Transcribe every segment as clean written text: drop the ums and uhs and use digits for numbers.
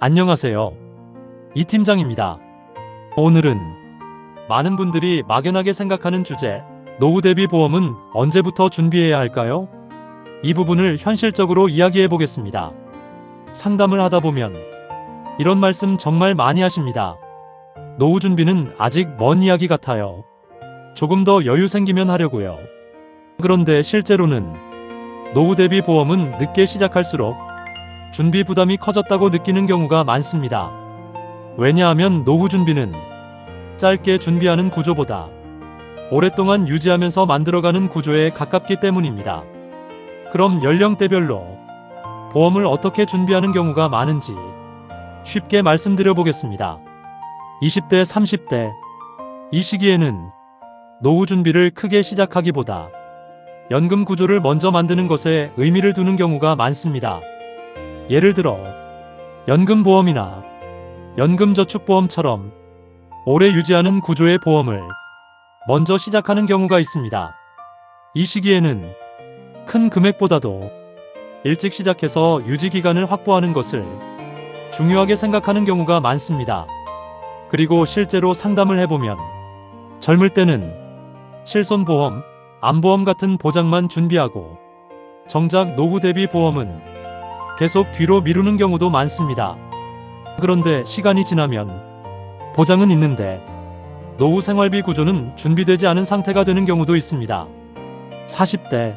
안녕하세요. 이 팀장입니다. 오늘은 많은 분들이 막연하게 생각하는 주제, 노후 대비 보험은 언제부터 준비해야 할까요? 이 부분을 현실적으로 이야기해 보겠습니다. 상담을 하다 보면 이런 말씀 정말 많이 하십니다. 노후 준비는 아직 먼 이야기 같아요. 조금 더 여유 생기면 하려고요. 그런데 실제로는 노후 대비 보험은 늦게 시작할수록 준비 부담이 커졌다고 느끼는 경우가 많습니다. 왜냐하면 노후 준비는 짧게 준비하는 구조보다 오랫동안 유지하면서 만들어가는 구조에 가깝기 때문입니다. 그럼 연령대별로 보험을 어떻게 준비하는 경우가 많은지 쉽게 말씀드려 보겠습니다. 20대, 30대 이 시기에는 노후 준비를 크게 시작하기보다 연금 구조를 먼저 만드는 것에 의미를 두는 경우가 많습니다. 예를 들어 연금보험이나 연금저축보험처럼 오래 유지하는 구조의 보험을 먼저 시작하는 경우가 있습니다. 이 시기에는 큰 금액보다도 일찍 시작해서 유지기간을 확보하는 것을 중요하게 생각하는 경우가 많습니다. 그리고 실제로 상담을 해보면 젊을 때는 실손보험, 암보험 같은 보장만 준비하고 정작 노후 대비 보험은 계속 뒤로 미루는 경우도 많습니다. 그런데 시간이 지나면 보장은 있는데 노후 생활비 구조는 준비되지 않은 상태가 되는 경우도 있습니다. 40대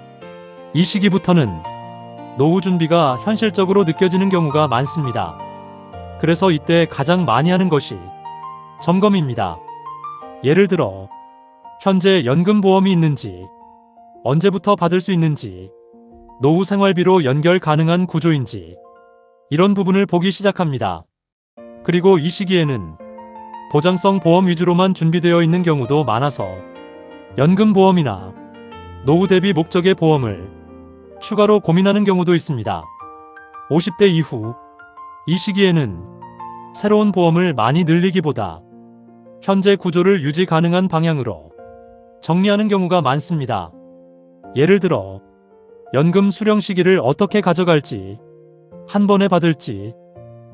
이 시기부터는 노후 준비가 현실적으로 느껴지는 경우가 많습니다. 그래서 이때 가장 많이 하는 것이 점검입니다. 예를 들어 현재 연금보험이 있는지, 언제부터 받을 수 있는지, 노후 생활비로 연결 가능한 구조인지 이런 부분을 보기 시작합니다. 그리고 이 시기에는 보장성 보험 위주로만 준비되어 있는 경우도 많아서 연금보험이나 노후 대비 목적의 보험을 추가로 고민하는 경우도 있습니다. 50대 이후 이 시기에는 새로운 보험을 많이 늘리기보다 현재 구조를 유지 가능한 방향으로 정리하는 경우가 많습니다. 예를 들어 연금 수령 시기를 어떻게 가져갈지, 한 번에 받을지,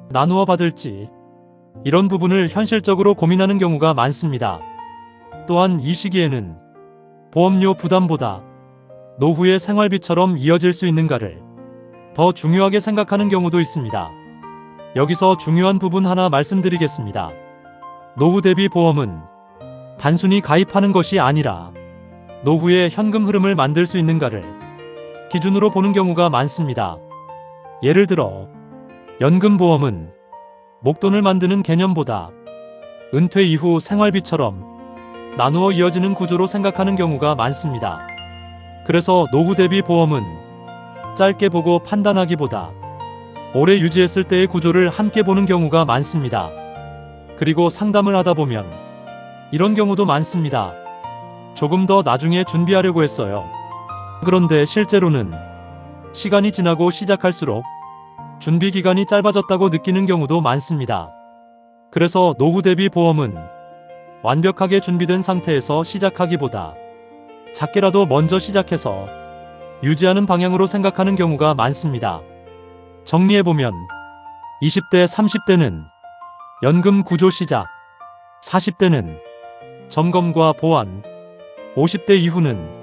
나누어 받을지 이런 부분을 현실적으로 고민하는 경우가 많습니다. 또한 이 시기에는 보험료 부담보다 노후의 생활비처럼 이어질 수 있는가를 더 중요하게 생각하는 경우도 있습니다. 여기서 중요한 부분 하나 말씀드리겠습니다. 노후 대비 보험은 단순히 가입하는 것이 아니라 노후의 현금 흐름을 만들 수 있는가를 기준으로 보는 경우가 많습니다. 예를 들어 연금보험은 목돈을 만드는 개념보다 은퇴 이후 생활비처럼 나누어 이어지는 구조로 생각하는 경우가 많습니다. 그래서 노후 대비 보험은 짧게 보고 판단하기보다 오래 유지했을 때의 구조를 함께 보는 경우가 많습니다. 그리고 상담을 하다 보면 이런 경우도 많습니다. 조금 더 나중에 준비하려고 했어요. 그런데 실제로는 시간이 지나고 시작할수록 준비 기간이 짧아졌다고 느끼는 경우도 많습니다. 그래서 노후 대비 보험은 완벽하게 준비된 상태에서 시작하기보다 작게라도 먼저 시작해서 유지하는 방향으로 생각하는 경우가 많습니다. 정리해보면 20대, 30대는 연금 구조 시작, 40대는 점검과 보완, 50대 이후는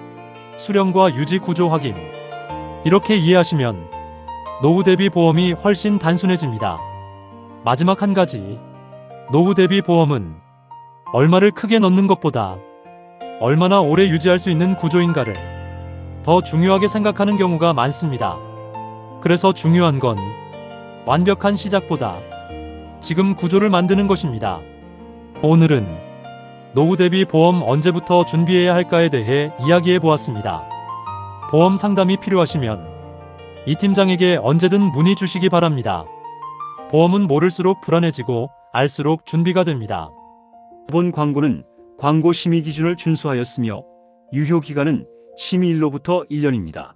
수령과 유지 구조 확인. 이렇게 이해하시면 노후 대비 보험이 훨씬 단순해집니다. 마지막 한 가지, 노후 대비 보험은 얼마를 크게 넣는 것보다 얼마나 오래 유지할 수 있는 구조인가를 더 중요하게 생각하는 경우가 많습니다. 그래서 중요한 건 완벽한 시작보다 지금 구조를 만드는 것입니다. 오늘은 노후 대비 보험 언제부터 준비해야 할까에 대해 이야기해 보았습니다. 보험 상담이 필요하시면 이 팀장에게 언제든 문의 주시기 바랍니다. 보험은 모를수록 불안해지고 알수록 준비가 됩니다. 본 광고는 광고 심의 기준을 준수하였으며 유효 기간은 심의일로부터 1년입니다.